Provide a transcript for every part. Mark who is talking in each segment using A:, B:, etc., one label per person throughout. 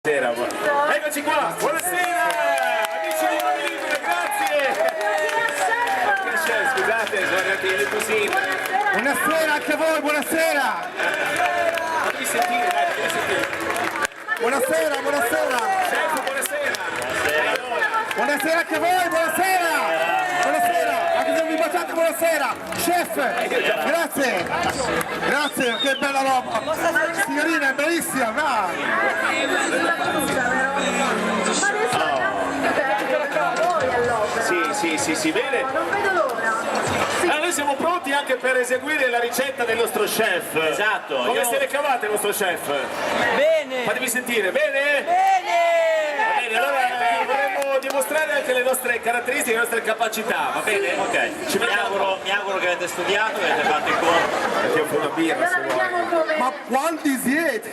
A: Eccoci qua, buonasera amici di Mobilibile, grazie. Scusate, sono arrivati le cosine.
B: Buonasera anche a voi, buonasera.
A: Fammi sentire, dai, fammi sentire.
B: Buonasera, buonasera.
A: Chef, buonasera.
B: Buonasera anche a voi, buonasera. Buonasera, anche se vi baciate, buonasera. Chef, grazie. Grazie, che bella roba. Signorina, è bellissima, va.
A: Sì, bene.
C: Non vedo l'ora.
A: Allora noi siamo pronti anche per eseguire la ricetta del nostro chef.
D: Esatto.
A: Come se le cavate il nostro chef?
D: Bene.
A: Fatemi sentire, bene?
D: Bene.
A: Bene, allora vorremmo dimostrare anche le nostre caratteristiche, le nostre capacità, va bene?
D: Ok,
A: Ci mettiamo.
D: mi auguro che avete studiato, che avete fatto i conti.
A: Mettiamo fuori una birra se
C: Allora
A: vuoi.
C: vediamo come.
B: Ma quanti siete?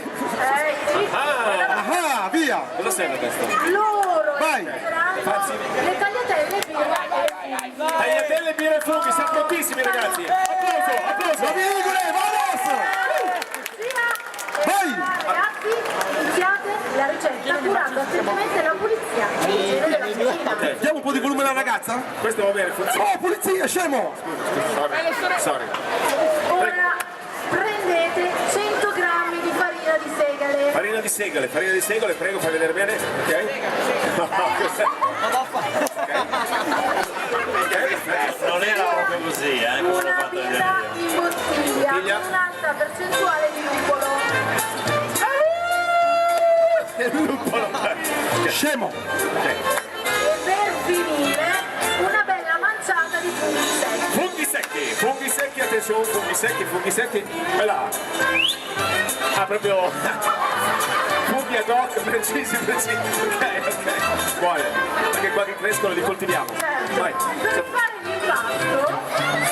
C: Sì.
B: Ah, via.
A: Cosa serve questo?
C: Loro
B: Vai.
C: le tagliatelle
A: Tagliatelle, birra e funghi, siamo prontissimi ragazzi. Applauso, applauso.
B: Va bene, vamos. Vai.
C: Ragazzi, iniziate la ricetta curando attentamente la pulizia e l'igiene della cucina.
B: Diamo un po' di volume alla ragazza?
A: Questo va bene, funziona.
B: Oh, pulizia, scemo.
A: Sorry.
C: Ora prendete 100 grammi di farina di segale.
A: Farina di segale, prego, fai vedere bene, ok?
D: Non era proprio così, come l'ho
C: Una
D: fatto vedere
C: birra
D: io.
C: in bottiglia, un'alta percentuale di luppolo.
B: Scemo.
C: E per finire una bella manciata di funghi secchi.
A: Funghi secchi, attenzione, funghi secchi, quella. Ah, proprio funghi ad hoc, precisi, ok. Buoni, perché qua che crescono li coltiviamo. Vai.
C: Per fare l'impasto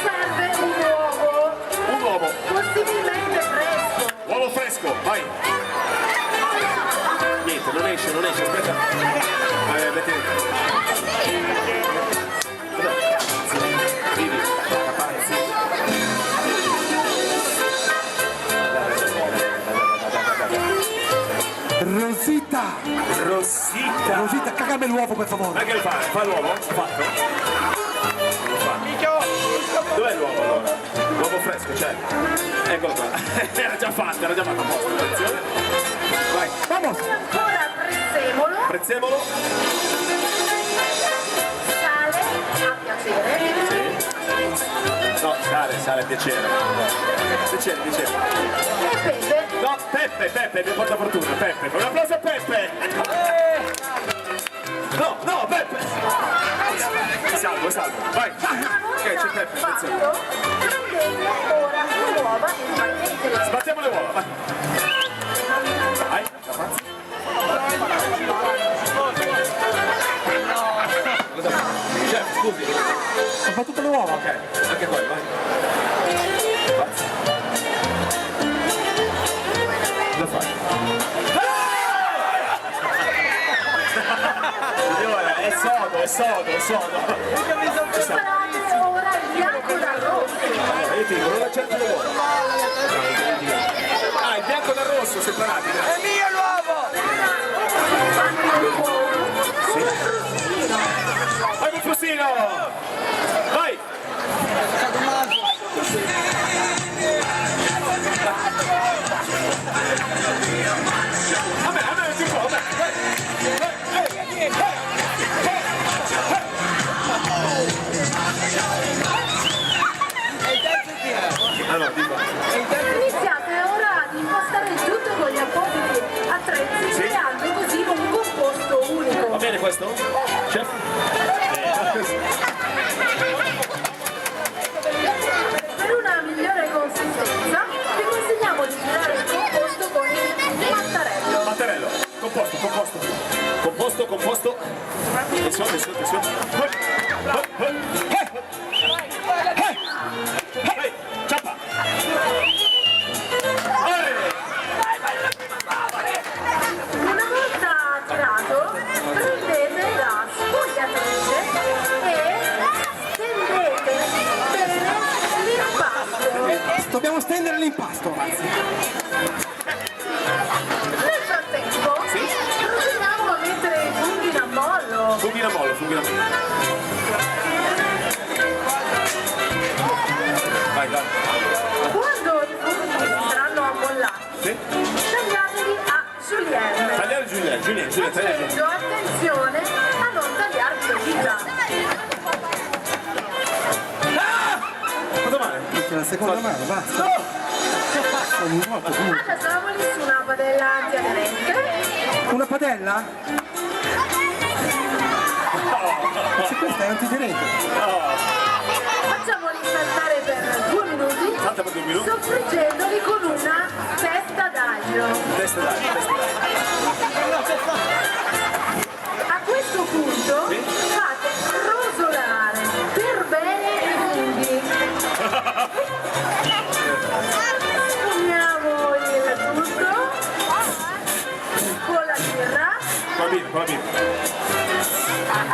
C: serve un uovo.
A: Un uovo,
C: Possibilmente fresco.
A: uovo fresco, vai. Niente, non esce, aspetta. Metti. Vivi, rapazzi.
B: Rosita, cagami l'uovo per favore.
A: Anche il fa? Fa l'uovo? Fatto? Non lo fa. Dov'è l'uovo allora? L'uovo fresco, c'è. Eccolo qua. Era già fatto, a posto. Attenzione. Vai.
B: Vamos.
C: E ancora
A: Prezzemolo.
C: sale a piacere.
A: No, sale a piacere. Piacere.
C: E pepe.
A: No, Peppe, mi porta fortuna. Peppe, un applauso a Peppe. No, Peppe. Salvo. Vai. Ok, c'è Peppe, attenzione.
C: Prendete ora le uova e sbattete.
A: Sbattiamo le uova, vai. Vai, ragazzi. Chef, scusi.
B: Ho battuto le uova.
A: Ok, anche qua, vai. Cosa fai? Signora, è sodo.
C: Separate ora il bianco dal rosso.
A: Io ti dico, non accetti le uova. Ah, il bianco dal rosso, separati.
D: È mio l'uovo!
A: Vai con Frustino! Vai! Vabbè, non si può, vabbè. Allora, dico.
C: Iniziate ora ad impostare il tutto con gli appositi attrezzi, creando così un composto unico.
A: Va bene questo? Chef?
C: Per una migliore consistenza vi consigliamo di girare il composto con il mattarello.
A: Mattarello, composto. Attenzione. Ciappa!
C: Una volta tirato, prendete la sfogliatrice e stendete bene l'impasto.
B: Dobbiamo stendere l'impasto, ragazzi.
C: Nel frattempo,
A: Giulia, tagliali.
C: Facendo attenzione a non tagliarti le dita.
A: Fatto male?
B: La seconda mano, basta. Sono molto duro.
C: Adesso lavori su una padella antiaderente.
B: Una padella? Se questa è antiderente.
C: Facciamoli saltare per 2 minuti.
A: Salta per 2 minuti.
C: Soffriggendoli con una testa d'aglio.
A: Testa d'aglio.
C: A questo punto fate rosolare per bene i funghi. Sfumiamo il tutto con la birra
A: Con la birra.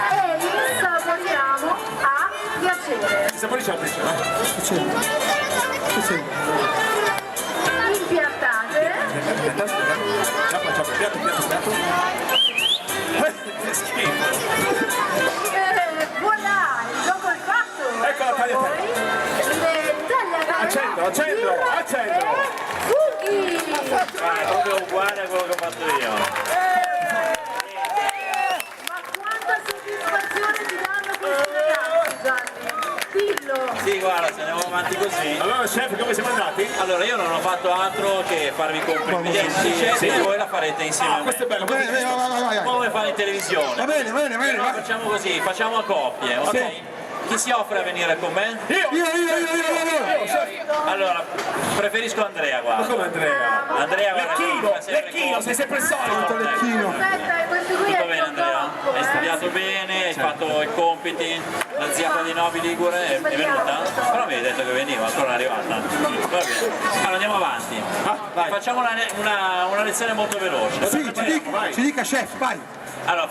C: e li insaporiamo a piacere.
A: Si saporisce la pesce, vai.
B: Che c'è?
C: Impiattate
A: Piatto. Che schifo.
C: e voilà, il gioco è fatto.
A: Ecco la tagliatella.
C: Poi le tagliatelle
A: Al centro.
C: e funghi.
D: È proprio uguale a quello che ho fatto io.
C: Ma quanta soddisfazione ti danno questi ragazzi, Gianni? Dillo!
D: Sì, guarda, se andiamo avanti così.
A: Allora, chef, come siamo andati?
D: Allora, io non ho fatto altro che farvi complimenti e voi la farete insieme a me.
A: Questo è bello.
B: Vai.
D: Un po' come fare in televisione.
B: Va bene, vai.
D: Facciamo così, facciamo a coppie, ok?
A: Sì.
D: Chi si offre a venire con me?
A: Io.
D: Allora, preferisco Andrea,
A: Ma
D: guarda.
A: come Andrea?
D: Andrea, guarda, fa sempre
A: Lecchino, sei sempre il solito.
B: Lecchino.
C: Aspetta, questo qui
D: Tutto
C: è
D: bene,
C: il
D: Andrea?
C: troppo,
D: Hai studiato bene, hai fatto i compiti, la zia di Novi Ligure è venuta? Però mi hai detto che veniva, ancora non è arrivata. Va bene. Allora andiamo avanti. Facciamo una lezione molto veloce.
B: Sì, ci dica chef, vai.
D: Allora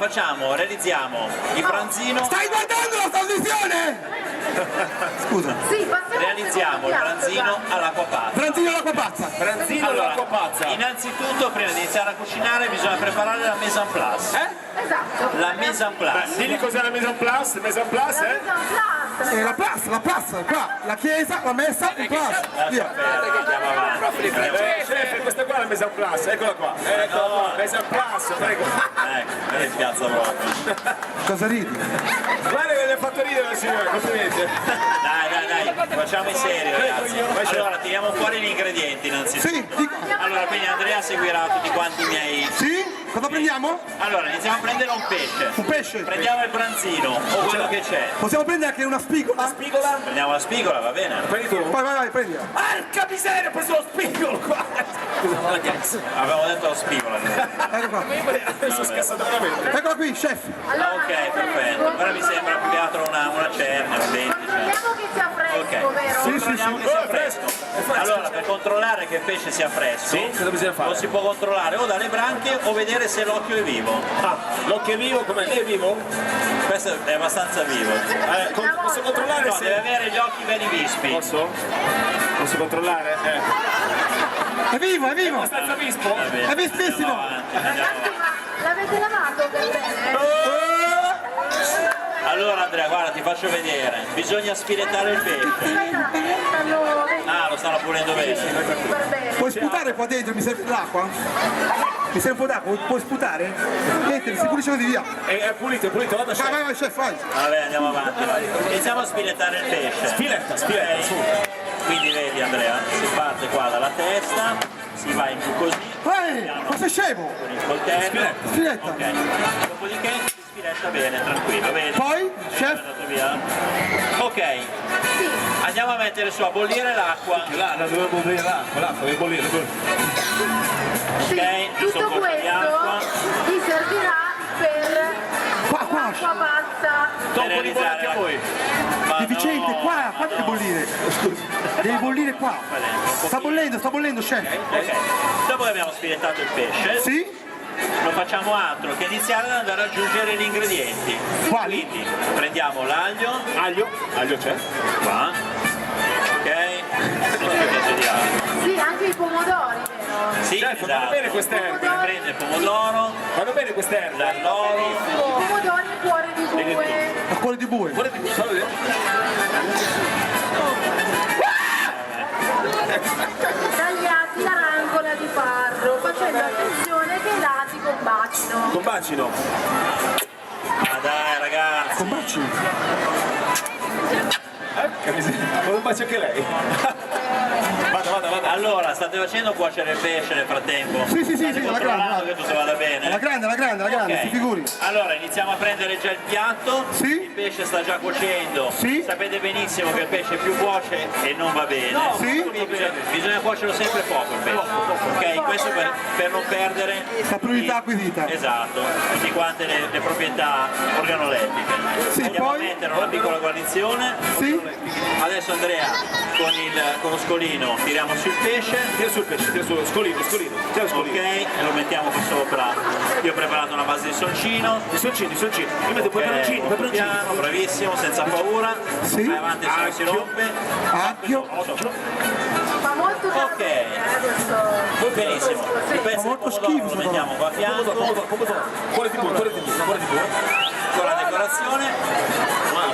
D: realizziamo il pranzino.
B: Stai guardando la trasmissione? Scusa.
C: Sì, passiamo
D: Realizziamo il pranzino all'acqua pazza.
B: Branzino l'acqua pazza.
A: Branzino all'acqua pazza.
D: Innanzitutto prima di iniziare a cucinare bisogna preparare la mise en place.
C: Esatto.
D: La mise en place.
A: Digli cos'è la mise en place? Mise en place,
C: La mise en place.
B: La plaza, qua. La chiesa, la messa, il plaza. Via.
D: Andiamo avanti.
A: chef, questa qua è la mise en place, eccola qua. Eccola qua, mise en place, prego.
D: Ecco, mi spiazza proprio.
B: Cosa ridi?
A: Guarda che le ha fatto ridere la signora, complimenti.
D: Dai, facciamo in serio ragazzi. Allora, tiriamo fuori gli ingredienti innanzitutto.
B: Sì, dica.
D: Allora, quindi Andrea seguirà tutti quanti i miei...
B: Sì? Cosa prendiamo?
D: Allora, iniziamo a prendere un pesce.
B: Un pesce.
D: Prendiamo il pranzino o quello che c'è.
B: Possiamo prendere anche una spigola?
A: Spigola?
D: Prendiamo la spigola, va bene?
A: Prendi tu.
B: Vai, prendi.
A: Porca miseria, ho preso lo spigolo qua.
D: Avevamo detto la spigola.
B: Ecco qua.
A: Adesso scassato veramente.
B: Eccola qui, chef.
C: Allora,
D: Ok, perfetto. Ora mi sembra più che altro una cernia, un dente.
C: controlliamo che sia fresco,
D: Ok.
C: vero?
D: Controlliamo che sia fresco. Allora, per controllare che il pesce sia fresco,
A: Cosa bisogna fare?
D: lo si può controllare o dalle branchie o vedere se l'occhio è vivo.
A: Ah, l'occhio è vivo, com'è? Lei è vivo?
D: Questo è abbastanza vivo.
A: Posso controllare
D: No, deve
A: se...
D: avere gli occhi bene vispi.
A: Posso? Posso controllare?
B: È vivo.
A: Abbastanza vispo?
D: Va bene.
B: È vispissimo.
D: Andiamo avanti, andiamo avanti.
C: Ma l'avete lavato per bene?
D: Allora Andrea, guarda, ti faccio vedere. Bisogna sfilettare il pesce.
C: Stanno
D: Ah, lo stanno pulendo bene.
C: per bene.
B: Puoi sputare qua dentro? Mi serve dell'acqua? Mi serve un po' d'acqua? Puoi sputare? Niente, si pulisce così via.
A: È pulito, vada chef.
B: Vai, chef, vai.
D: Vabbè, andiamo avanti. Iniziamo a sfilettare il pesce.
A: Spiletta, su.
D: Quindi vedi Andrea, si parte qua dalla testa, si va in giù così,
B: Ma sei scemo?
D: con il coltello.
B: Spiletta.
D: Ok. Dopodiché si sfiletta bene, tranquillo, vedi?
B: Poi, chef?
D: È andato via. Ok, andiamo a mettere su a bollire l'acqua.
A: Là, dovevo bollire l'acqua, deve bollire.
C: Sì,
D: Ok, giusto un
C: tutto
D: colpo di acqua.
C: questo vi servirà per
B: Qua.
C: l'acqua pazza.
A: Dopo li bollate a voi.
B: Deficiente, qua deve bollire. Deve bollire qua. Sta bollendo, chef.
D: Ok, dopo che abbiamo sfilettato il pesce,
B: Sì?
D: non facciamo altro che iniziare ad andare ad aggiungere gli ingredienti.
B: Quali?
D: Quindi prendiamo l'aglio,
A: Aglio c'è?
D: qua, ok? Non so che di aglio.
C: Sì, anche i pomodori, vero?
D: Sì,
A: Chef, vanno bene queste erbe.
D: Prende il pomodoro,
A: Vanno bene queste erbe.
D: l'alloro,
C: I pomodori e cuore di bue.
B: A cuore di bue.
C: Tagliati a rangola di farro, facendo attenzione che i lati combacino.
A: bacino.
D: Ma dai ragazzi.
B: Con baci.
A: Con un bacio anche lei. Vada.
D: Allora, state facendo cuocere il pesce nel frattempo?
B: Sì,
D: State
B: alla
D: controllando che
B: grande.
D: tutto vada bene?
B: Alla grande,
D: Ok.
B: si figuri.
D: Allora iniziamo a prendere già il piatto,
B: Sì.
D: il pesce sta già cuocendo,
B: Sì.
D: sapete benissimo che il pesce più cuoce e non va bene,
B: Sì.
D: quindi bisogna cuocerlo sempre poco il pesce, ok? Questo per non perdere
B: La priorità acquisita.
D: Esatto, tutte quante le proprietà organolettiche.
B: Sì,
D: Andiamo
B: poi?
D: a mettere una piccola guarnizione,
B: Sì?
D: adesso Andrea con lo scolino tiriamo sul pesce.
A: Tira sul pesce, tira sullo scolino. Tira lo scolino.
D: Ok, e lo mettiamo qui sopra. Io ho preparato una base di soncino.
A: I soncini. Io metto peperoncino.
D: Piano, bravissimo, senza paura.
B: Sì.
D: Vai avanti se non si rompe.
B: Acchio.
C: Fa molto
D: Ok.
C: adesso.
D: Benissimo. Il pezzo di
B: molto
D: pomodoro
B: schifo,
D: lo mettiamo qua a fianco
A: Cuore di burro.
D: con la decorazione.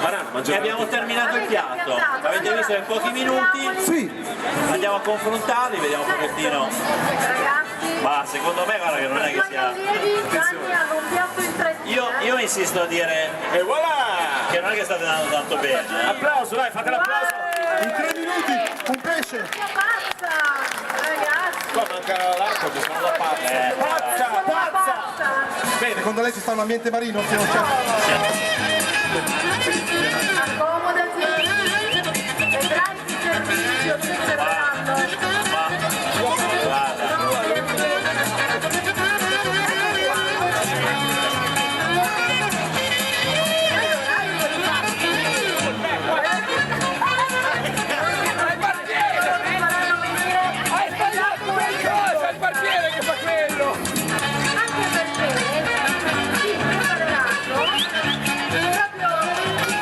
A: Banana,
D: E
A: mangiare.
D: abbiamo terminato il piatto. Avete visto che in pochi minuti
B: Sì.
D: andiamo a confrontarli, vediamo un pochettino.
C: Ragazzi,
D: Ma secondo me guarda che non è che sia.
C: Gianni hanno un piatto in 3
D: Io insisto a dire
A: E voilà!
D: che non è che state andando tanto bene.
A: Applauso, dai, fate l'applauso.
B: In 3 minuti un pesce.
C: Pazza, ragazzi.
A: Qua manca l'acqua, ci sono la pazza. Pazza! Bene,
B: Secondo lei ci sta un ambiente marino? Signor chef?
C: Accomodati. Vedrai il servizio, stai preparando.
D: Guarda.
E: Hai sbagliato qualcosa, il barbiere che fa quello!
C: Anche perché si prepareranno proprio il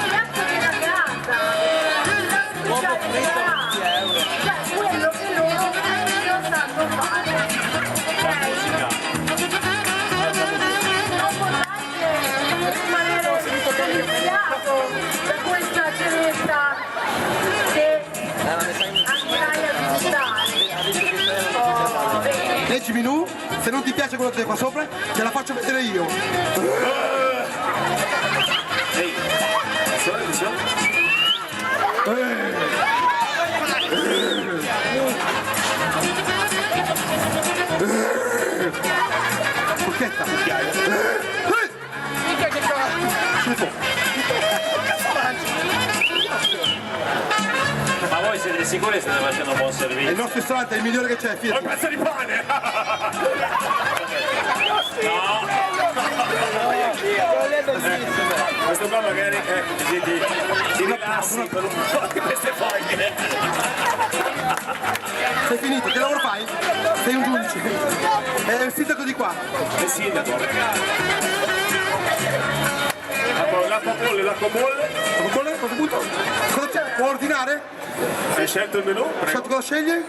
C: piatto della casa, il piatto speciale che sarà, cioè quello che loro meglio sanno fare. Ok? Non potete rimanere deliziato da questa cenetta che andrai a visitare. Oh, bene.
B: Leggimi nu, se non ti piace quello che c'è qua sopra, te la faccio vedere io.
A: ehi, attenzione.
B: Forchetta.
E: Mica che
D: Ma voi siete sicuri che state facendo un buon
B: È il
D: servizio?
B: nostro ristorante, è il migliore che c'è,
A: Un
B: fidati.
A: pezzo di pane! Questo qua magari ti rilassi per un po' di queste foglie.
B: Sei finito, che lavoro fai? Sei un giudice. È il sindaco di qua.
A: Il sindaco. L'acqua bolle.
B: Cosa vuole? Cosa butto? Cosa c'è? Può ordinare?
A: Hai scelto il menù?
B: Ha
A: Prego.
B: scelto cosa sceglie?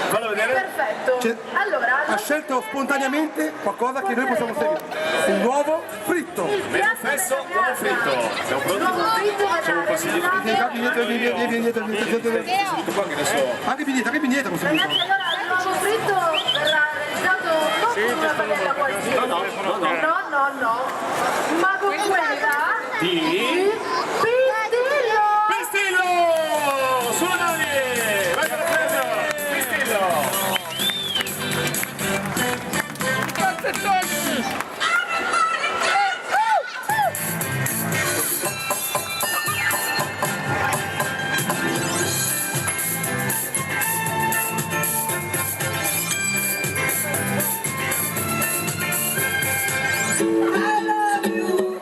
A: Fallo vedere.
C: Perfetto.
B: C'è-
C: Allora,
B: Ha scelto spontaneamente qualcosa che noi possiamo seguire. Un uovo fritto.
A: Menù fesso, uovo fritto. Siamo pronti?
C: l'uovo fritto
A: Facciamo un
C: verrà
A: passi dietro.
C: realizzato.
B: Vieni dietro.
A: Tutto qua che adesso...
B: Anche più dietro possiamo
C: Ragazzi,
B: dire.
C: allora l'uovo fritto verrà realizzato non con una padella qualsiasi. No. Ma con quella
A: Di...
C: pistillo.
A: Pistillo! Suonali! Vai per la presa! Pistillo!
F: I love you.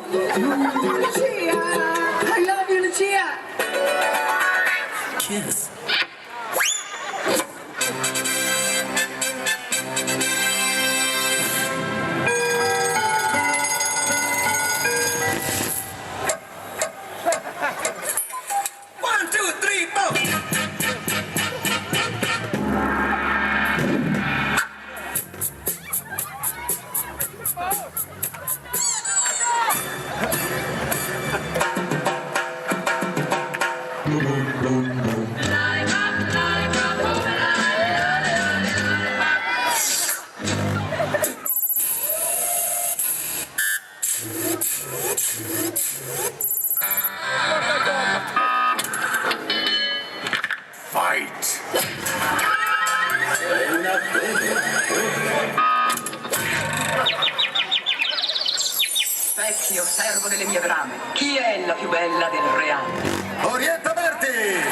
A: Fight!
F: Specchio, servo delle mie brame, chi è la più bella del reame?
A: Orientamenti!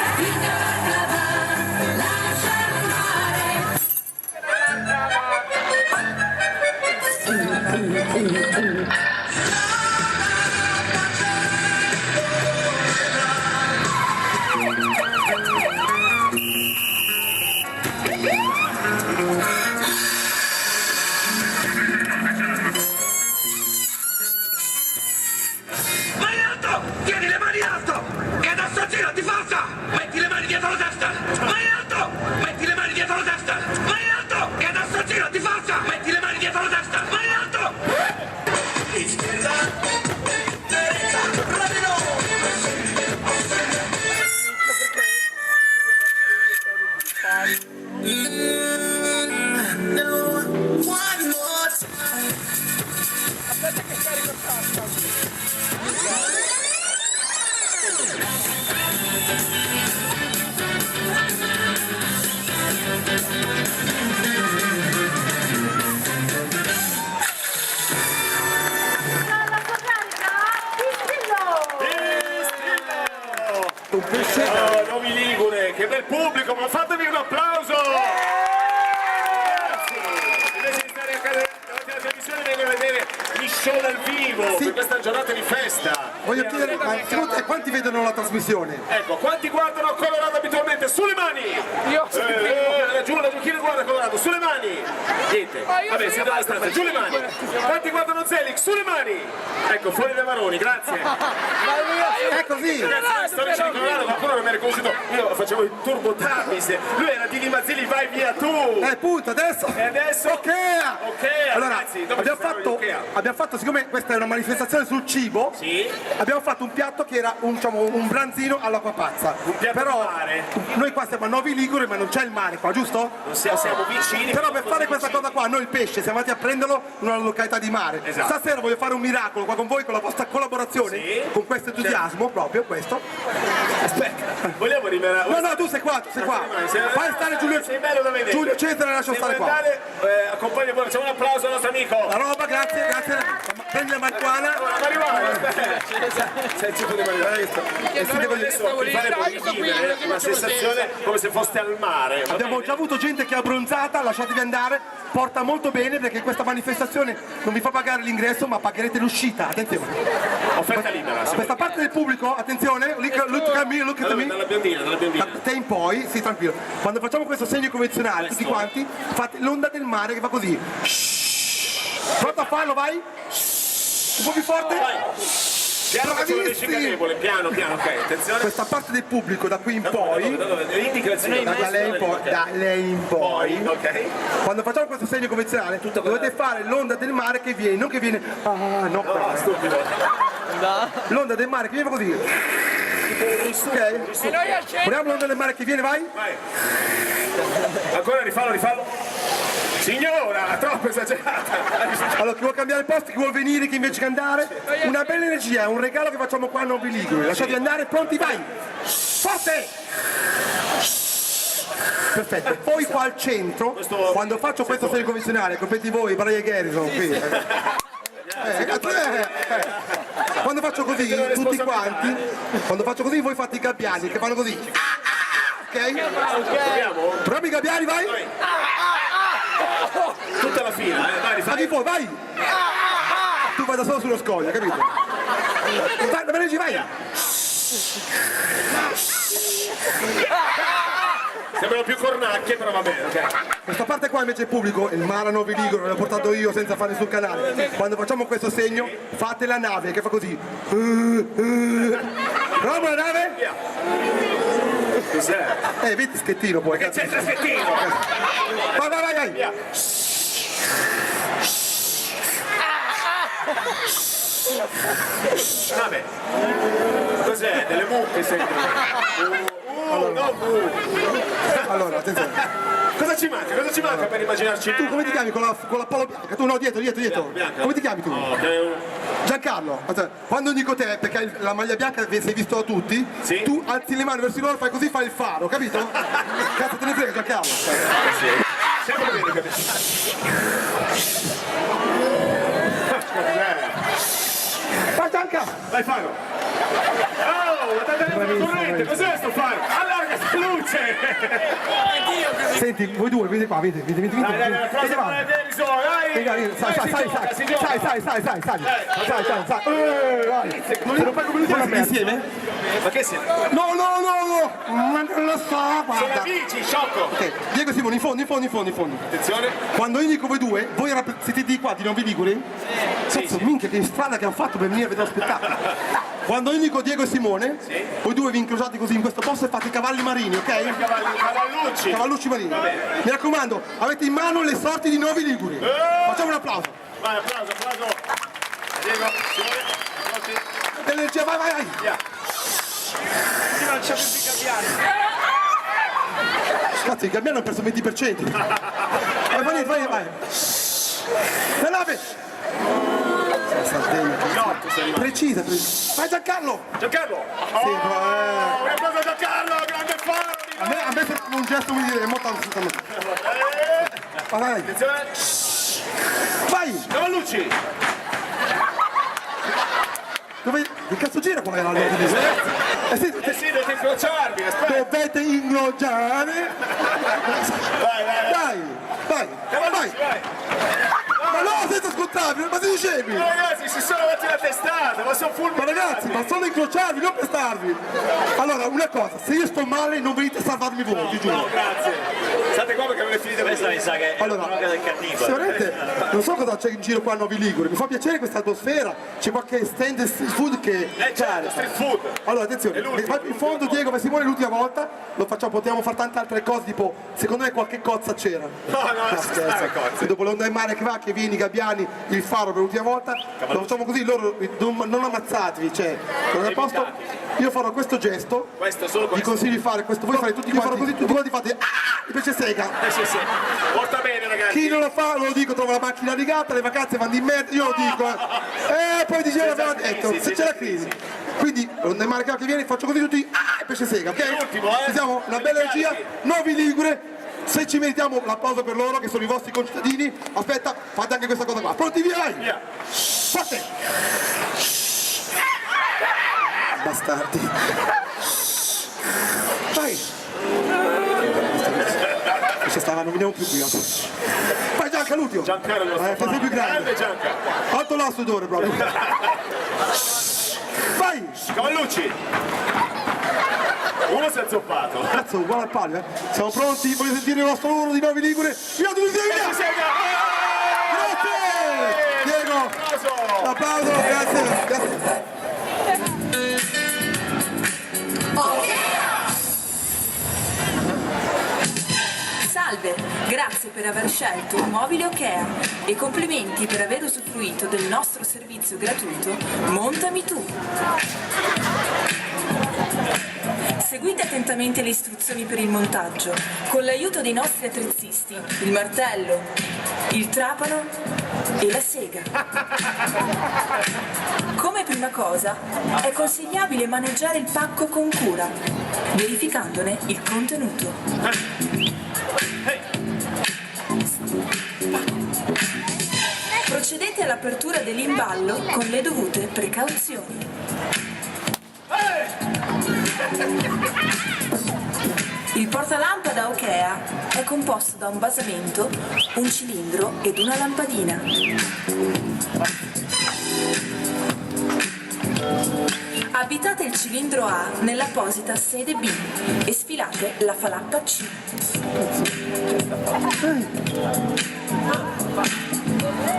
G: Mani in alto! Tieni le mani in alto! E adesso girati, forza! Metti le mani dietro la testa! Mani in alto! Metti le mani dietro la testa! Mani in alto! E adesso girati, forza! Metti le mani dietro la testa! Mani in alto!
C: La sua carica, Pistillo!
A: Oh, Novi Ligure, che bel pubblico, ma fatevi un applauso! Grazie! Invece di stare a casa davanti alla televisione vengo a vedere gli show dal vivo per questa giornata di festa.
B: Voglio chiedere, ma secondo te quanti vedono la trasmissione?
A: Ecco, quanti guardano Colorado abitualmente? Sulle mani!
E: Io
A: Giù, chi ne guarda Colorado? Sulle mani! Niente. Vabbè, siete alla stanza, giù le mani! Quanti guardano Zelig? Sulle mani! Ecco, fuori dai maroni, grazie!
B: È così!
A: Ragazzi, storici di Colorado, qualcuno non mi ha riconosciuto, io facevo il Turbo Tamis, lui era Dini Mazzilli, vai via tu!
B: Punto, adesso!
A: E adesso?
B: Ok!
A: Allora, ragazzi, dove
B: abbiamo fatto, siccome questa è una manifestazione sul cibo,
A: Sì?
B: abbiamo fatto un piatto che era un branzino all'acqua pazza.
A: Un piatto
B: Però
A: di mare?
B: noi qua siamo a Novi Ligure, ma non c'è il mare qua, giusto?
A: Non siamo vicini.
B: Però per fare questa cosa qua, noi il pesce siamo andati a prenderlo in una località di mare.
A: Esatto.
B: Stasera voglio fare un miracolo qua con voi, con la vostra collaborazione,
A: Sì.
B: con questo entusiasmo, proprio questo.
A: Aspetta, vogliamo rimanere...
B: No, tu sei qua, tu sei qua. Fai stare Giulio,
A: Sei bello da vedere.
B: Giulio Cesare, lascia
A: Se
B: stare
A: vuoi
B: qua.
A: andare, accompagna, facciamo un applauso al nostro amico.
B: La roba, grazie. Prendi la marijuana.
A: Marijuana, sei il tipo di marijuana. Adesso ti fare vivere una sensazione come se foste al mare. va
B: Abbiamo
A: bene?
B: già avuto gente che è abbronzata, lasciatevi andare, porta molto bene perché questa manifestazione non vi fa pagare l'ingresso ma pagherete l'uscita, attenzione.
A: Offerta libera. se
B: Questa parte del pubblico, attenzione, look at me, look at
A: vuoi.
B: me.
A: Dalla biondina, dalla biondina.
B: Da te in poi, sì tranquillo, quando facciamo questo segno convenzionale tutti quanti, fate l'onda del mare che fa così. Pronto a farlo, vai? Un po' più forte?
A: Piano che ce lo riesci
B: Bravissimi!
A: cadevole, piano, ok, attenzione.
B: Questa parte del pubblico da qui in poi,
A: Le indicazioni.
B: da lei in poi,
A: ok.
B: quando facciamo questo segno convenzionale dovete fare l'onda del mare che viene, non che viene, no,
A: Stupido.
B: l'onda del mare che viene così. Ok?
E: E noi al centro.
B: Proviamo l'onda del mare che viene, vai?
A: Vai. Ancora rifallo. Signora, troppo esagerata.
B: Allora, chi vuole cambiare posto, chi vuole venire, chi invece che andare, una bella energia, un regalo che facciamo qua a Novi Ligure. Lasciatevi andare, pronti, vai! Forte! Perfetto, poi qua al centro, quando faccio questo segno convenzionale, compreti voi, Brian Gary sono qui. Quando faccio così, tutti quanti, quando faccio così voi fate i gabbiani che fanno così. Ok?
A: Proviamo?
B: Proviamo i gabbiani, vai!
A: Tutta la fila, vai,
B: Fai fuori, vai! Tu vai da solo sullo scoglio, capito? Vai, vai!
A: Sembrano più cornacchie, però va bene, ok.
B: Questa parte qua invece è pubblico, il mare a Novi Ligure, l'ho portato io senza fare sul canale. Quando facciamo questo segno, fate la nave che fa così. Proviamo la nave?
A: Cos'è?
B: Vedi schettino poi.
A: Che c'è il traschettino?
B: Vai!
A: Via. Vabbè. Cos'è? Delle mucche sembra. No,
B: Allora, attenzione.
A: Cosa ci manca? Cosa ci manca per immaginarci?
B: Tu come ti chiami con la polo bianca? Tu no, dietro.
A: Bianca.
B: Come ti chiami tu?
A: Oh, che è un-
B: Giancarlo, aspetta, quando dico te, perché hai la maglia bianca sei visto da tutti,
A: Sì.
B: tu alzi le mani verso loro, fai così, fai il faro, capito? Cazzo te ne frega Giancarlo.
A: Sempre bene, capito?
B: Vai Gianca!
A: Vai faro! Oh, guardate la corrente, cos'è sto faro? Allarga sta luce!
B: Senti, voi due, venite qua, venite.
A: Dai, prossima Davison,
B: Sai. Non fai come lui insieme?
A: Ma che siamo?
B: No, ma non lo so,
A: Sono
B: guarda.
A: amici, sciocco!
B: Ok, Diego e Simone, in fondo.
A: Attenzione!
B: Quando io dico voi due, voi siete di qua, di Novi Liguri? Cazzo, minchia, che strada che hanno fatto per venire a vedere lo spettacolo. Quando io dico Diego e Simone, voi due vi incrociate così in questo posto e fate i cavalli marini, ok?
A: Cavallucci!
B: Cavallucci marini. Mi raccomando, avete in mano le sorti di Novi Liguri. Facciamo un applauso.
A: Vai, applauso! Diego, Simone, pronti?
B: L'energia, vai.
A: Via!
B: Cazzo, i cambiani hanno perso il 20%. Vai. Veloce! Sardegna.
A: No, tu sei rimasto.
B: Precisa. Vai Giancarlo!
A: Giancarlo!
B: Sì,
A: Un applauso a Giancarlo, grande faro!
B: A me è un gesto, come dire, è molto assolutamente. Vai.
A: Attenzione!
B: Vai!
A: Cavallucci!
B: Che cazzo gira qua la loro?
A: Eh sì, dovete incrociarvi, aspetta!
B: Dovete inglogiare. Vai.
A: Cavallucci, vai!
B: Ma no, senza scontarvi, ma siete scemi!
A: No, ragazzi, si sono dati la testata, ma sono
B: Ma
A: fulminati!
B: ragazzi, ma solo incrociarvi, non pestarvi! Allora, una cosa, se io sto male non venite a salvarmi voi, vi giuro!
A: No, grazie! State qua perché non è finita
D: Questa mi sa che è
B: Allora,
D: una del cannibale.
B: sicuramente non so cosa c'è in giro qua a Novi Ligure, mi fa piacere questa atmosfera, c'è qualche stand street food che...
A: certo, street food!
B: Allora attenzione,
A: È l'ultimo.
B: vai in fondo Diego e Simone l'ultima volta, lo facciamo, potevamo fare tante altre cose, tipo, secondo me qualche cozza c'era.
A: No,
B: Scherzo.
A: cozze!
B: Dopo l'onda in mare che va, che vieni, Gabbiani, il faro per l'ultima volta, lo facciamo così, loro non ammazzatevi, cioè, non è a posto. Io farò questo gesto,
A: Questo, solo
B: vi
A: questo.
B: consiglio di fare questo, voi farete tutti quanti, io farò così, tutti quanti fate, mi piace sega.
A: Sì. Porta bene, ragazzi!
B: Chi non lo fa, lo dico, trova la macchina rigata, le vacanze vanno in merda, io lo dico. Poi dice l'abbiamo detto, se c'è la crisi. Quindi, nel mare che viene, faccio così tutti, il pesce sega, ok?
A: L'ultimo,
B: Ci siamo? Una bella regia, Novi Ligure, se ci meritiamo l'applauso per loro, che sono i vostri concittadini, aspetta, fate anche questa cosa qua. Pronti, via, vai!
A: Via!
B: Forte! Bastardi. Vai! Se stava, non veniamo più qui. Vai Gianca, l'ultimo!
A: Giancarlo,
B: sei più grande!
A: Gianca!
B: Alto là sudore proprio! Vai!
A: Cavallucci! Uno si è azzoppato!
B: Cazzo, uguale al palio, eh! Siamo pronti? Voglio sentire il nostro lavoro di Novi Ligure? Via tutti via! Grazie! Diego! Applauso, grazie!
H: Salve, grazie per aver scelto Mobile Okea e complimenti per aver usufruito del nostro servizio gratuito Montami Tu. Seguite attentamente le istruzioni per il montaggio, con l'aiuto dei nostri attrezzisti, il martello, il trapano e la sega. Come prima cosa, è consigliabile maneggiare il pacco con cura, verificandone il contenuto. Procedete all'apertura dell'imballo con le dovute precauzioni. Il portalampada Okea è composto da un basamento, un cilindro ed una lampadina. Abitate il cilindro A nell'apposita sede B e sfilate la falappa C.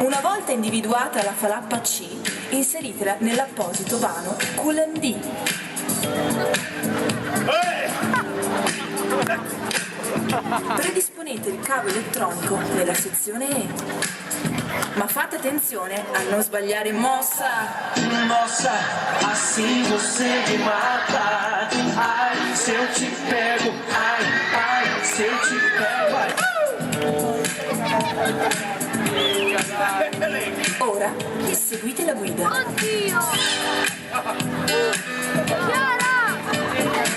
H: Una volta individuata la falappa C, inseritela nell'apposito vano Culen D. Predisponete il cavo elettronico nella sezione E. Ma fate attenzione a non sbagliare mossa.
I: Nossa, assim você me mata. Ai, se eu te pego. Ai, se ci perdi.
H: Ora seguite la guida.
C: Oddio! Chiara!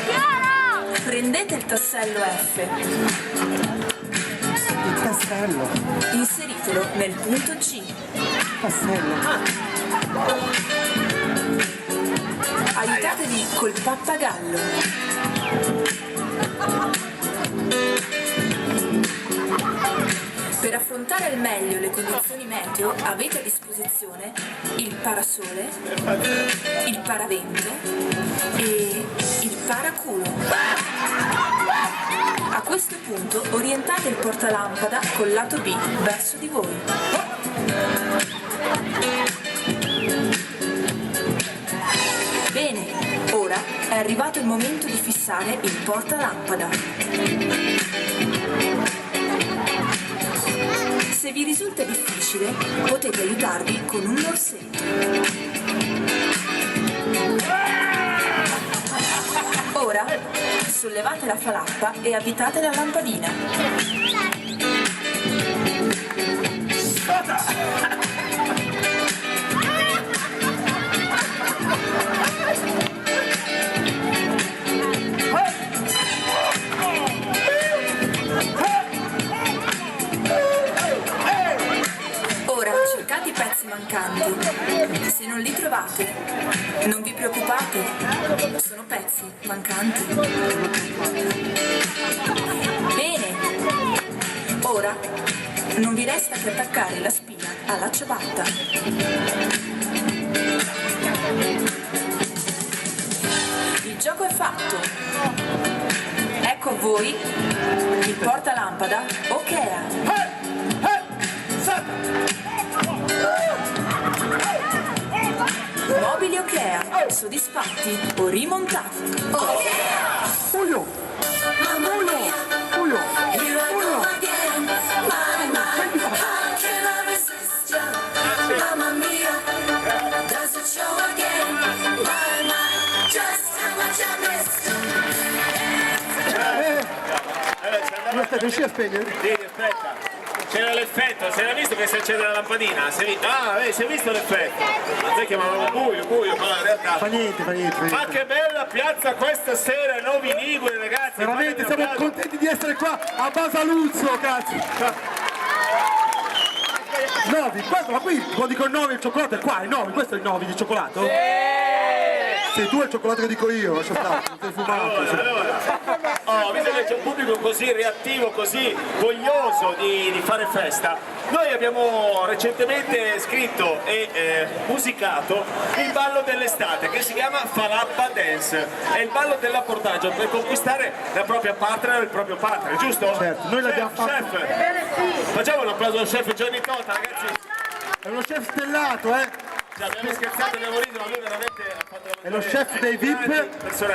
C: Chiara!
H: Prendete il tassello F,
B: Il tassello.
H: inseritelo nel punto G.
B: Tassello.
H: Aiutatevi col pappagallo. Per affrontare al meglio le condizioni meteo avete a disposizione il parasole, il paravento e il paraculo. A questo punto orientate il portalampada col lato B verso di voi. Bene, ora è arrivato il momento di fissare il portalampada. Se vi risulta difficile, potete aiutarvi con un morsetto. Ora sollevate la falappa e avvitate la lampadina. Ora cercate i pezzi mancanti. Se non li trovate, non vi preoccupate, sono pezzi mancanti. Bene, ora non vi resta che attaccare la spina alla ciabatta. Il gioco è fatto. Ecco a voi il portalampada Okea. Mobili Okea, soddisfatti o rimontati.
B: Uio! Uio! Riesci a spegnere?
A: Sì, aspetta. C'era l'effetto, si era visto che si accende la lampadina? Si è visto l'effetto? Noi chiamavamo buio, ma in realtà...
B: Fa niente.
A: Ma che bella piazza questa sera, Novi Ligure, ragazzi!
B: Veramente siamo contenti di essere qua a Basaluzzo, cazzo! Novi, questo, ma qui quando dico il 9 il cioccolato è qua, il 9, questo è il 9 di cioccolato? Sei tu il cioccolato che dico io, lascia stare, non sei fumato.
A: Visto che c'è un pubblico così reattivo, così voglioso di fare festa, noi abbiamo recentemente scritto e musicato il ballo dell'estate che si chiama Falappa Dance, è il ballo dell'apportaggio per conquistare la propria patria o il proprio partner, giusto?
B: Certo, noi l'abbiamo fatto.
A: Chef, facciamo un applauso al chef Gianni Tota, ragazzi.
B: È uno chef stellato,
A: Abbiamo scherzato, abbiamo riso, ma lui veramente ha fatto...
B: È lo chef dei VIP,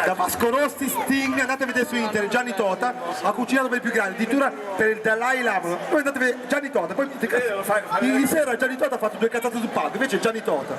B: da Vasco Rossi, Sting, andate a vedere su internet, Gianni Tota, ha cucinato per i più grandi, addirittura per il Dalai Lama. Poi andate a vedere Gianni Tota, poi ieri sera Gianni Tota ha fatto 2 cazzate sul palco, invece è Gianni Tota.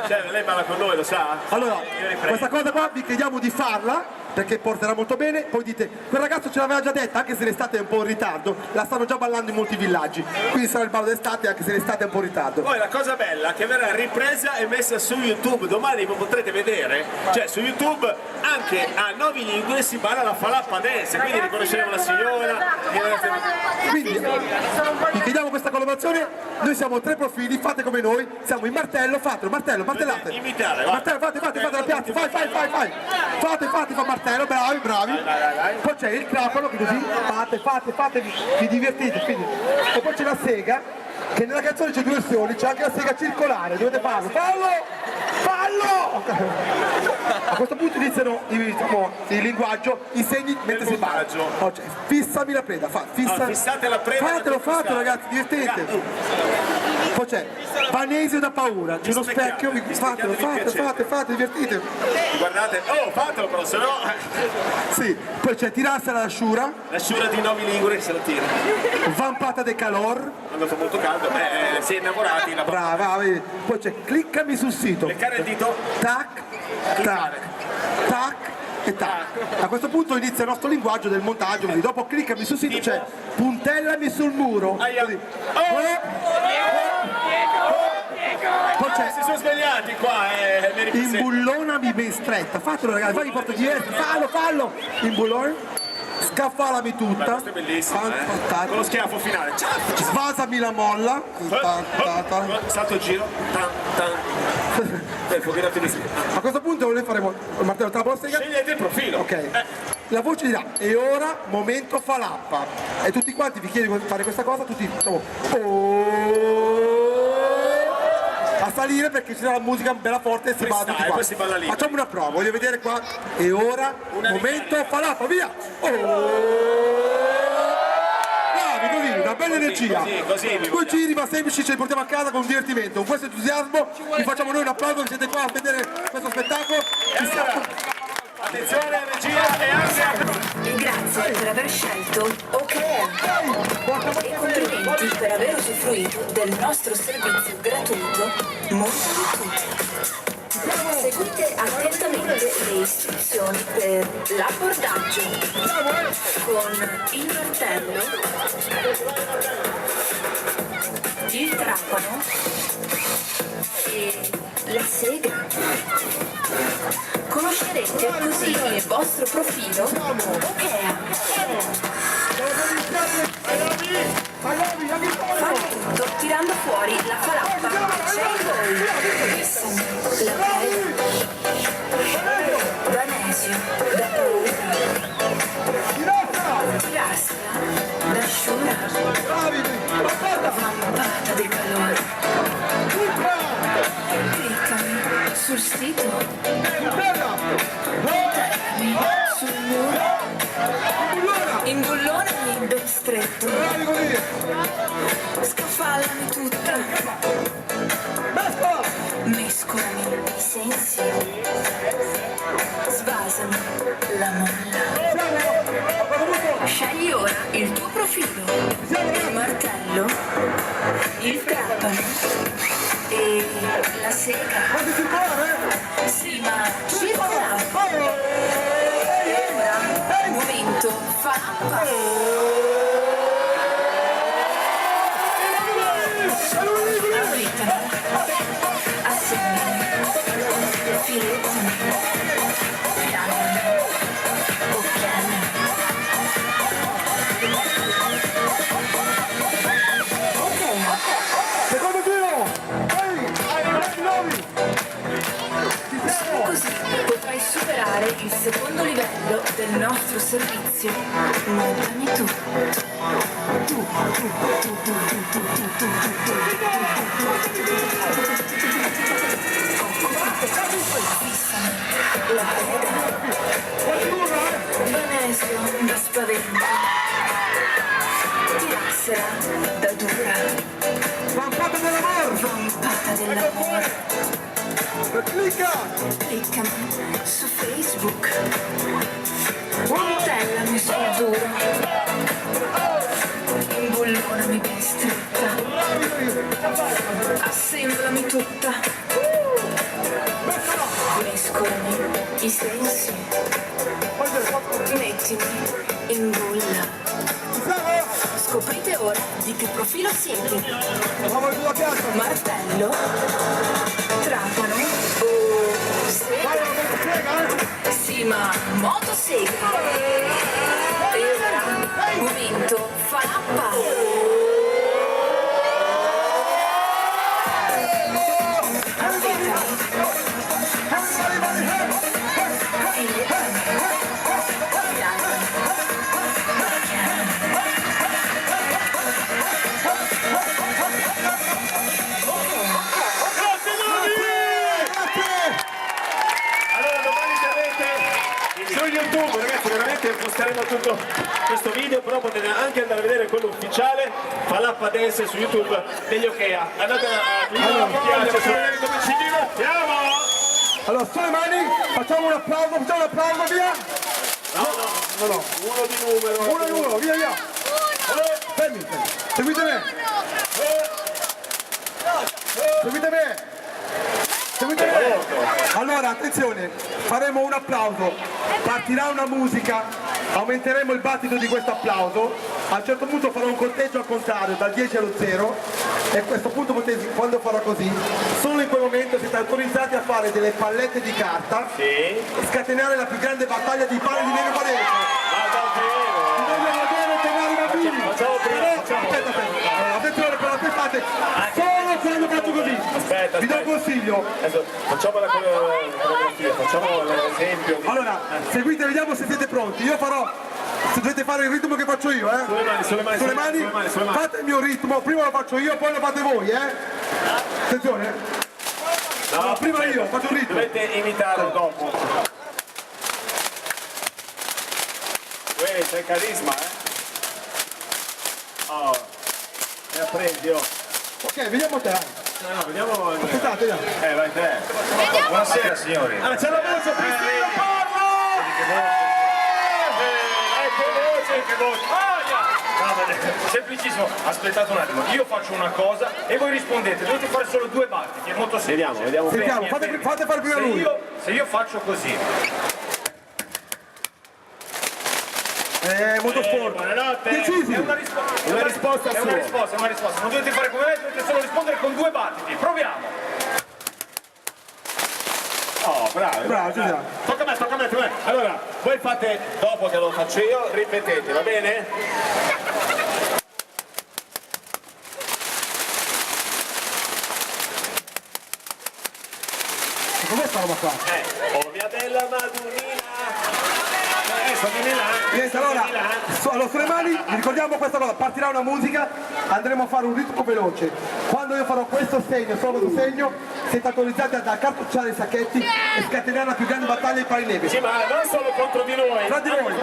A: Cioè, lei parla con noi, lo sa?
B: Allora, questa cosa qua vi chiediamo di farla, perché porterà molto bene, poi dite, quel ragazzo ce l'aveva già detta, anche se l'estate è un po' in ritardo, la stanno già ballando in molti villaggi, quindi sarà il ballo d'estate anche se l'estate è un po' in ritardo.
A: Poi la cosa bella è che verrà ripresa e messa su YouTube, domani lo potrete vedere, cioè su YouTube anche a Novi Ligure si balla la Falappa Dance, quindi riconosceremo la signora.
B: Quindi vi chiediamo questa collaborazione, noi siamo 3 profili, fate come noi, siamo in martello, fatelo, martellate.
A: Imitare,
B: Martello, fate la piazza, fai. Fate, fa martello, bravi.
A: Vai.
B: Poi c'è il crapano che così, fate, vi divertite, quindi. E poi c'è la sega, che nella canzone c'è 2 versioni, c'è anche la sega circolare, dovete farlo. Fallo! A questo punto iniziano il linguaggio, i segni mentre si balla. Oh, cioè, fissami la preda,
A: fissate la preda.
B: Fatelo ragazzi, divertente. Poi c'è Vanesio da paura, c'è uno specchio, fate, divertite.
A: Guardate, fatelo però, se no...
B: Sì, poi c'è tirarsela l'asciura.
A: L'asciura di Novi Ligure se la tira.
B: Vampata de calor.
A: Quando fa molto caldo, si è innamorati.
B: Brava, vedi. Poi c'è cliccami sul sito.
A: Leccare il dito.
B: Tac. e tac. A questo punto inizia il nostro linguaggio del montaggio, quindi dopo cliccami sul sito, cioè puntellami sul muro. Così. Poi c'è
A: Si sono svegliati qua,
B: imbullonami ben stretta, fatelo ragazzi, fai in portoghese, fallo, imbullone. Scaffalami tutta.
A: Questo è bellissimo, con lo schiaffo finale.
B: Svasami la molla.
A: Salto il giro.
B: A questo punto noi faremo il martello trappola sega.
A: Scegliete il profilo.
B: Ok. La voce dirà, e ora momento falappa. E tutti quanti vi chiedo di fare questa cosa, tutti facciamo a salire perché ci sarà la musica bella forte e si balla tutti quanti. Facciamo una prova, voglio vedere qua. E ora momento falappa, via! Bravi, così, una bella energia.
A: Così,
B: 2 giri ma semplici, ce li portiamo a casa con un divertimento, con questo entusiasmo. Vi facciamo noi un applauso che siete qua a vedere questo spettacolo.
A: Attenzione, regia e anche
H: E grazie per aver scelto OKM. E complimenti per aver usufruito del nostro servizio gratuito Montali Tutto. Seguite attentamente le istruzioni per l'abbordaggio con il martello, il trapano e la sega. Conoscerete così il vostro profilo OKM. Fate tutto tirando fuori la falappa che c'è in voi. La preda, Vanesio, da paura, tirarsela, da sciura, vampata del calore. Cliccami sul sito, puntellami sul muro, imbullonami ben stretto, scaffallami tutta, mescolami i sensi, svasami la molla. Scegli ora il tuo profilo, il martello, il trapano e la sega. Sì, ma circola. E ora, momento falappa. Avvitami, assemblami, filettami, pianami, occhiami.
B: Secondo giro!
H: Così potrai superare il secondo livello del nostro servizio. Montami Fissami la preda. Vanesio mi spaventa. Tirassera da dura.
B: Vampata dell'amor!
H: Vampata dell'amore. Cliccami su Facebook, puntellami sul duro, imbullonami ben stretta, assemblami tutta, mescolami i sensi, mettimi in bolla. Scoprite ora di che profilo siete. Martello, trapano o sega? Sì, ma motosega. E ora, momento falappa. Avvitami, assemblami, filettami, pianami,
A: su YouTube, ragazzi, veramente posteremo tutto questo video, però potete anche andare a vedere quello ufficiale Falappa Dance su YouTube degli Okea. Andate a vedere come ci divertiamo.
B: Allora, sulle mani, facciamo un applauso, via!
A: No. Uno di numero.
B: Uno, via! Fermi. Seguite me! Allora, Allora attenzione, faremo un applauso, partirà una musica, aumenteremo il battito di questo applauso, a un certo punto farò un conteggio al contrario dal 10 allo 0 e a questo punto potete, quando farò così, solo in quel momento siete autorizzati a fare delle pallette di carta e scatenare la più grande battaglia di palle di neve palese.
A: Facciamo prima.
B: Aspetta. Allora, attenzione però aspettate, solo quando faccio così.
A: Aspetta.
B: Vi do un consiglio.
A: Adesso, facciamo la coreografia, facciamo l'esempio.
B: Allora, seguite, vediamo se siete pronti. Io farò, se dovete fare il ritmo che faccio io,
A: Sulle mani.
B: Fate il mio ritmo, prima lo faccio io, poi lo fate voi, Attenzione.
A: No,
B: allora, prima io, faccio il ritmo.
A: Dovete imitarlo dopo. C'è carisma, Oh, mi ha preso io.
B: Ok, vediamo te.
A: No, vediamo.
B: Aspettate, vediamo.
A: Vai te.
G: Buonasera signori.
A: Ah, c'è la voce, Cristina, parla! Che voce!
G: Semplicissimo, aspettate un attimo, io faccio una cosa e voi rispondete, dovete fare solo 2 battiti, è molto semplice.
A: Vediamo.
B: Sentiamo, fate fare prima lui.
G: Se io faccio così,
B: Molto sporco.
A: Buonanotte.
B: Decisi.
G: è una risposta.
A: È una risposta
G: È una risposta. Non dovete fare come me, dovete solo rispondere con 2 battiti. Proviamo.
A: Oh, bravo. Tocca a me. Allora, voi fate, dopo che lo faccio io, ripetete, va bene?
B: Com'è sta roba qua?
A: Oh mia bella Madonnina. Sono di Milano.
B: Niente, allora, sulle mani, vi ricordiamo questa cosa, partirà una musica, andremo a fare un ritmo veloce. Quando io farò questo segno, solo questo segno, siete autorizzati ad accartocciare i sacchetti e scatenare la più grande battaglia di palineve.
A: Sì, ma non solo contro di noi.
B: Tra di voi,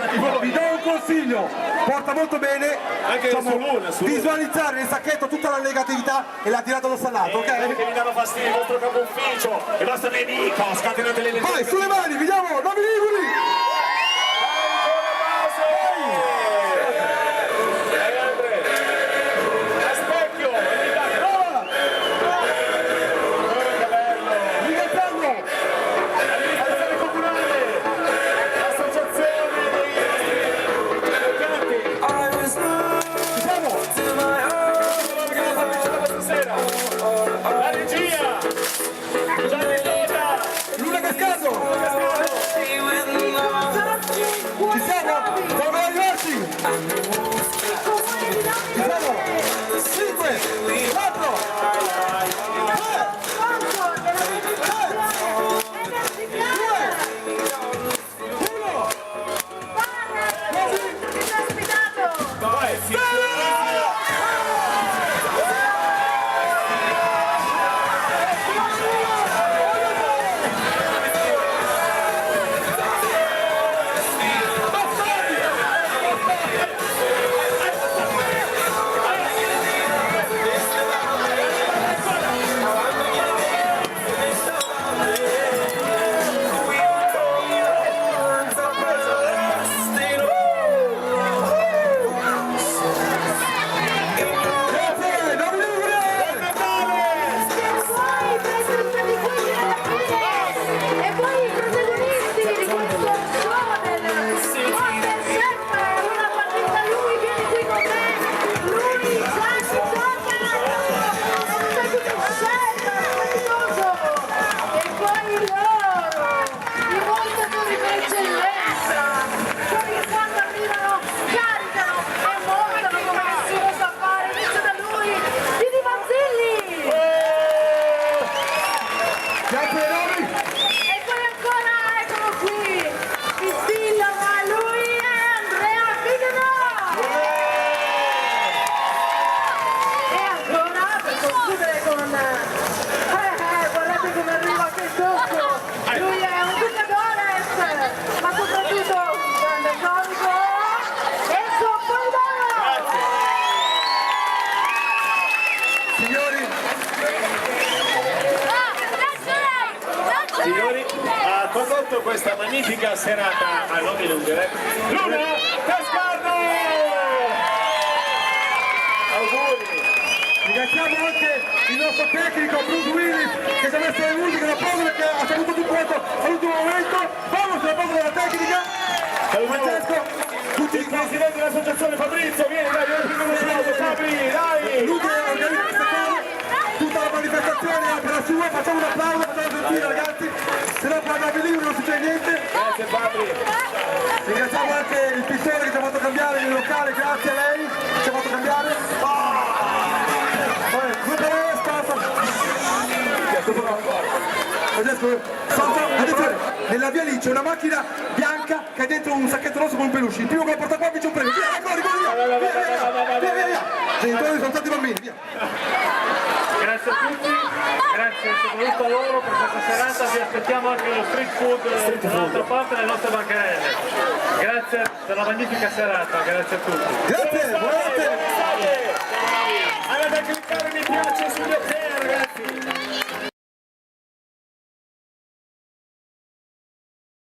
B: vi do un consiglio, porta molto bene,
A: Anche sull'una.
B: visualizzare nel sacchetto tutta la negatività e la tirata allo salato, ok?
A: Che vi danno fastidio il vostro capo ufficio, il vostro nemico, scatenate le
B: Vai, sulle mani, vediamo, nomi liguri!
A: La regia! Gianni Loda!
B: Luna Cascato! Ci siamo? Siamo arrivati! Ci siamo? 5, 4,
A: condotto questa magnifica serata a nome Lunghere, Luna Cascardo! Auguri!
B: ringraziamo anche il nostro tecnico Bruce Willis che ci ha messo le musiche da poco perché ha saputo tutto quanto all'ultimo momento. Vamos alla pausa della tecnica. Francesco, tutti
A: Il presidente dell'associazione Fabrizio, vieni dai, vieni prima un applauso, Fabri, dai!
B: lui che organizza questa cosa, tutta la manifestazione è per la sua, facciamo un applauso, facciamo sentire ragazzi, se no poi andavi lì non succede niente.
A: Grazie Fabri!
B: Ringraziamo anche il pittore che ci ha fatto cambiare nel locale, grazie a lei, ci ha fatto cambiare. Due parole, stop. Attenzione, nella via lì c'è una macchina bianca che ha dentro un sacchetto rosso con un peluche. Il primo che lo porta qua vince un premio. Via, corri, via. Genitori sono stati bambini, via.
J: Grazie a tutti, grazie soprattutto a loro per questa serata, vi aspettiamo anche lo street food dall'altra parte nelle nostre bancarelle. Grazie per la magnifica serata, grazie a tutti.
B: Grazie, buonanotte.